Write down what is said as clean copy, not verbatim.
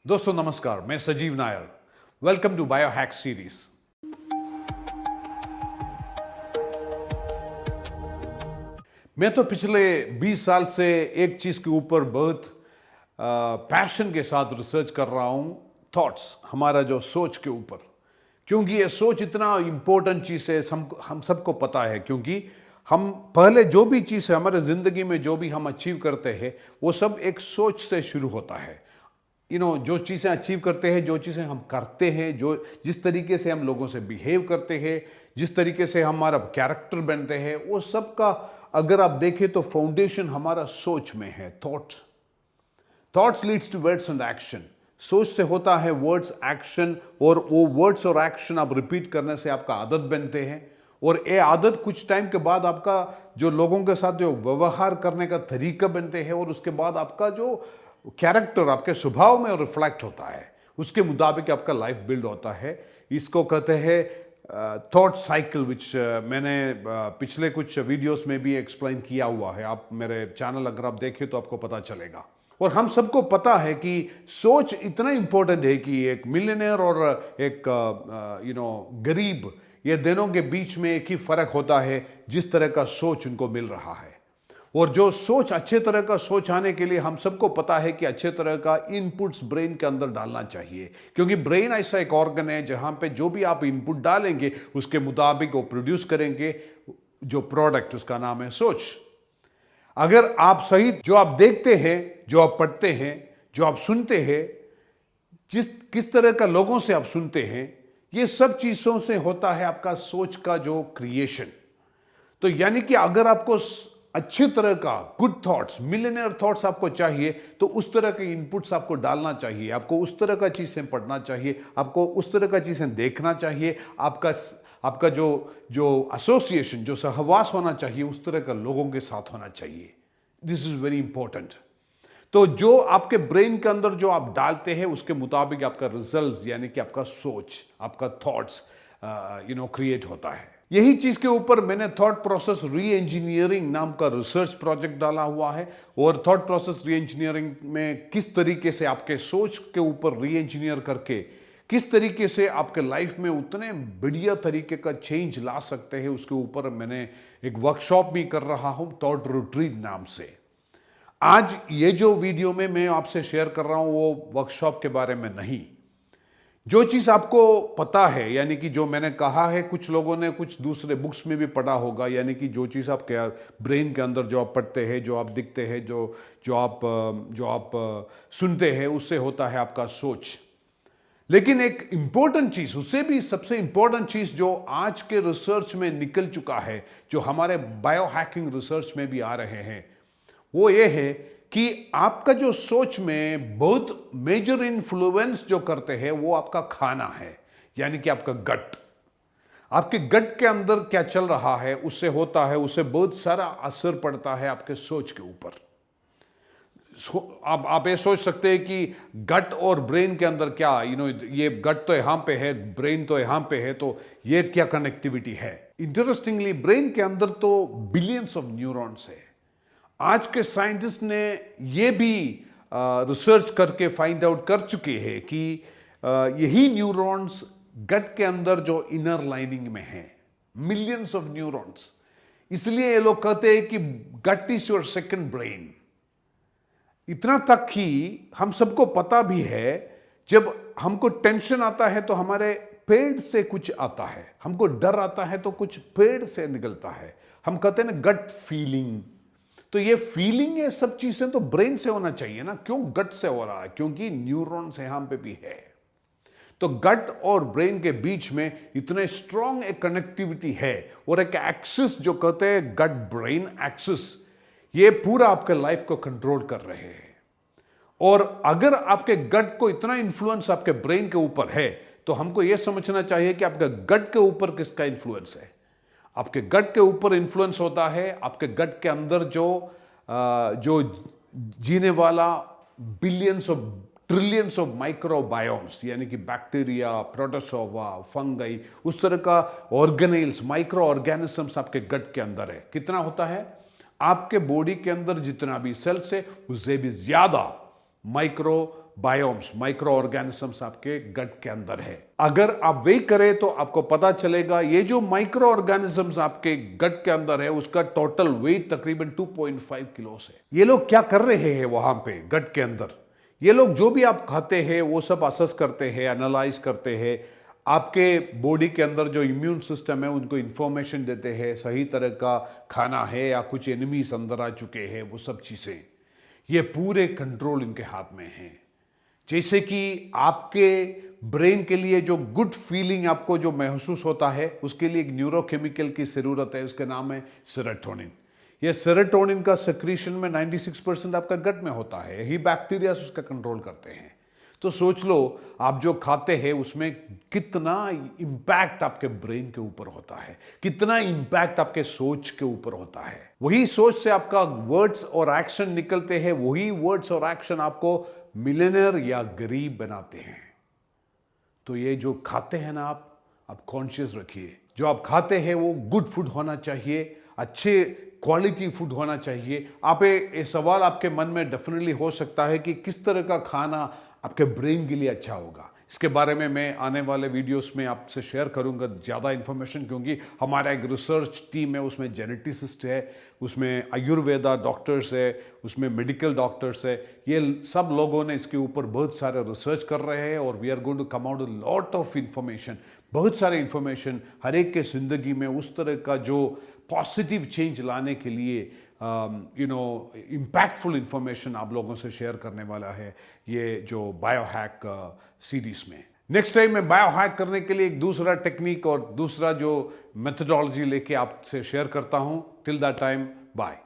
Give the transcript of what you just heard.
दोस्तों नमस्कार, मैं Sajeev Nair. Welcome to biohack series. मैं तो पिछले 20 साल से एक चीज के ऊपर बहुत पैशन के साथ रिसर्च कर रहा हूं, थॉट्स, हमारा जो सोच के ऊपर। क्योंकि ये सोच इतना इंपॉर्टेंट चीज है, हम सबको पता है। क्योंकि हम पहले जो भी चीज है हमारे जिंदगी में, जो भी हम अचीव करते हैं, वो सब एक सोच से शुरू होता है। जो चीज़ें अचीव करते हैं, जो चीज़ें हम करते हैं, जो जिस तरीके से हम लोगों से बिहेव करते हैं, जिस तरीके से हमारा कैरेक्टर बनते हैं, वो सब का अगर आप देखें तो फाउंडेशन हमारा सोच में है। Thoughts leads to words and action. सोच से होता है वर्ड्स, एक्शन, और वो वर्ड्स और एक्शन आप रिपीट करने से आपका आदत बनते हैं। और ये आदत कुछ टाइम के बाद आपका जो लोगों के साथ जो व्यवहार करने का तरीका बनते हैं, और उसके बाद आपका जो कैरेक्टर आपके स्वभाव में रिफ्लेक्ट होता है, उसके मुताबिक आपका लाइफ बिल्ड होता है। इसको कहते हैं थॉट साइकिल, विच मैंने पिछले कुछ वीडियोस में भी एक्सप्लेन किया हुआ है। आप मेरे चैनल अगर आप देखें तो आपको पता चलेगा। और हम सबको पता है कि सोच इतना इंपॉर्टेंट है कि एक मिलियनेयर और एक गरीब, ये दोनों के बीच में एक ही फर्क होता है, जिस तरह का सोच उनको मिल रहा है। और जो सोच, अच्छे तरह का सोच आने के लिए हम सबको पता है कि अच्छे तरह का इनपुट्स ब्रेन के अंदर डालना चाहिए। क्योंकि ब्रेन ऐसा एक ऑर्गन है जहां पे जो भी आप इनपुट डालेंगे उसके मुताबिक वो प्रोड्यूस करेंगे जो प्रोडक्ट, उसका नाम है सोच। अगर आप सही, जो आप देखते हैं, जो आप पढ़ते हैं, जो आप सुनते हैं, किस तरह का लोगों से आप सुनते हैं, ये सब चीजों से होता है आपका सोच का जो क्रिएशन। तो यानी कि अगर आपको अच्छी तरह का गुड थॉट्स, मिलियनेयर थॉट्स आपको चाहिए, तो उस तरह के इनपुट्स आपको डालना चाहिए। आपको उस तरह का चीजें पढ़ना चाहिए, आपको उस तरह का चीजें देखना चाहिए। आपका जो एसोसिएशन, जो सहवास होना चाहिए, उस तरह का लोगों के साथ होना चाहिए। This is very important. तो जो आपके ब्रेन के अंदर जो आप डालते हैं, उसके मुताबिक आपका रिजल्ट्स, यानी कि आपका सोच, आपका थॉट्स क्रिएट होता है। यही चीज के ऊपर मैंने थॉट प्रोसेस री इंजीनियरिंग नाम का रिसर्च प्रोजेक्ट डाला हुआ है। और थॉट प्रोसेस री इंजीनियरिंग में किस तरीके से आपके सोच के ऊपर री इंजीनियर करके किस तरीके से आपके लाइफ में उतने बढ़िया तरीके का चेंज ला सकते हैं, उसके ऊपर मैंने एक वर्कशॉप भी कर रहा हूं, थॉट रिट्रीट नाम से। आज ये जो वीडियो में मैं आपसे शेयर कर रहा हूं, वो वर्कशॉप के बारे में नहीं। जो चीज आपको पता है, यानी कि जो मैंने कहा है, कुछ लोगों ने कुछ दूसरे बुक्स में भी पढ़ा होगा, यानी कि जो चीज आपके ब्रेन के अंदर जो आप पढ़ते हैं, जो आप दिखते हैं, जो आप सुनते हैं, उससे होता है आपका सोच। लेकिन एक इंपॉर्टेंट चीज, उससे भी सबसे इंपॉर्टेंट चीज जो आज के रिसर्च में निकल चुका है, जो हमारे बायोहैकिंग रिसर्च में भी आ रहे हैं, वो ये है कि आपका जो सोच में बहुत मेजर इन्फ्लुएंस जो करते हैं, वो आपका खाना है, यानी कि आपका गट। आपके गट के अंदर क्या चल रहा है, उससे होता है, उससे बहुत सारा असर पड़ता है आपके सोच के ऊपर। आप ये सोच सकते हैं कि गट और ब्रेन के अंदर क्या, ये गट तो यहां पे है, ब्रेन तो यहां पे है, तो ये क्या कनेक्टिविटी है। इंटरेस्टिंगली ब्रेन के अंदर तो बिलियंस ऑफ न्यूरॉन्स है। आज के साइंटिस्ट ने ये भी रिसर्च करके फाइंड आउट कर चुके हैं कि यही न्यूरॉन्स गट के अंदर जो इनर लाइनिंग में है, मिलियंस ऑफ न्यूरॉन्स। इसलिए ये लोग कहते हैं कि गट इज योर सेकंड ब्रेन। इतना तक कि हम सबको पता भी है, जब हमको टेंशन आता है तो हमारे पेट से कुछ आता है, हमको डर आता है तो कुछ पेट से निकलता है। हम कहते हैं ना गट फीलिंग। तो ये फीलिंग, ये सब चीजें तो ब्रेन से होना चाहिए ना, क्यों गट से हो रहा है? क्योंकि न्यूरॉन्स यहां पे भी है। तो गट और ब्रेन के बीच में इतने स्ट्रॉन्ग एक कनेक्टिविटी है, और एक एक्सिस जो कहते हैं गट ब्रेन एक्सिस, ये पूरा आपके लाइफ को कंट्रोल कर रहे हैं। और अगर आपके गट को इतना इंफ्लुएंस आपके ब्रेन के ऊपर है, तो हमको यह समझना चाहिए कि आपके गट के ऊपर किसका इंफ्लुएंस है। आपके गट के ऊपर इंफ्लुएंस होता है आपके गट के अंदर जो जीने वाला billions of trillions of microbiomes, यानी कि बैक्टीरिया, प्रोटोजोआ, फंगई, उस तरह का ऑर्गेनेल्स, माइक्रो ऑर्गेनिजम्स आपके गट के अंदर है। कितना होता है? आपके बॉडी के अंदर जितना भी सेल्स है, उससे भी ज्यादा माइक्रो बायोम्स, माइक्रो ऑर्गेनिजम्स आपके गट के अंदर है। अगर आप वे करें तो आपको पता चलेगा ये जो माइक्रो ऑर्गेनिजम्स आपके गट के अंदर है उसका टोटल वेट तकरीबन 2.5 किलो है। ये लोग क्या कर रहे हैं वहां पे गट के अंदर? ये लोग जो भी आप खाते हैं वो सब असेस करते हैं, एनालाइज करते हैं, आपके बॉडी के अंदर जो इम्यून सिस्टम है उनको इंफॉर्मेशन देते हैं सही तरह का खाना है या कुछ एनिमीज अंदर आ चुके हैं, वो सब चीजें, ये पूरे कंट्रोल इनके हाथ में है। जैसे कि आपके ब्रेन के लिए जो गुड फीलिंग आपको जो महसूस होता है उसके लिए एक न्यूरोकेमिकल की जरूरत है, उसका नाम है सेरोटोनिन। ये सेरोटोनिन का सेक्रीशन में 96% आपका गट में होता है, यही बैक्टीरिया उसका कंट्रोल करते हैं। तो सोच लो आप जो खाते हैं उसमें कितना इंपैक्ट आपके ब्रेन के ऊपर होता है, कितना इंपैक्ट आपके सोच के ऊपर होता है। वही सोच से आपका वर्ड्स और एक्शन निकलते हैं, वही वर्ड्स और एक्शन आपको मिलियनेयर या गरीब बनाते हैं। तो ये जो खाते हैं ना आप कॉन्शियस रखिए, जो आप खाते हैं वो गुड फूड होना चाहिए, अच्छे क्वालिटी फूड होना चाहिए। आप ये सवाल आपके मन में डेफिनेटली हो सकता है कि किस तरह का खाना आपके ब्रेन के लिए अच्छा होगा। इसके बारे में मैं आने वाले वीडियोस में आपसे शेयर करूंगा ज़्यादा इन्फॉर्मेशन, क्योंकि हमारा एक रिसर्च टीम है, उसमें जेनेटिसिस्ट है, उसमें आयुर्वेदा डॉक्टर्स है, उसमें मेडिकल डॉक्टर्स है। ये सब लोगों ने इसके ऊपर बहुत सारे रिसर्च कर रहे हैं और we are going to come out a lot of information, बहुत सारे इंफॉर्मेशन हर एक के ज़िंदगी में उस तरह का जो पॉजिटिव चेंज लाने के लिए इम्पैक्टफुल इंफॉर्मेशन आप लोगों से शेयर करने वाला है ये जो बायो हैक सीरीज में। नेक्स्ट टाइम मैं बायो हैक करने के लिए एक दूसरा टेक्निक और दूसरा जो मेथडोलॉजी लेके आपसे शेयर करता हूं। Till that time, bye.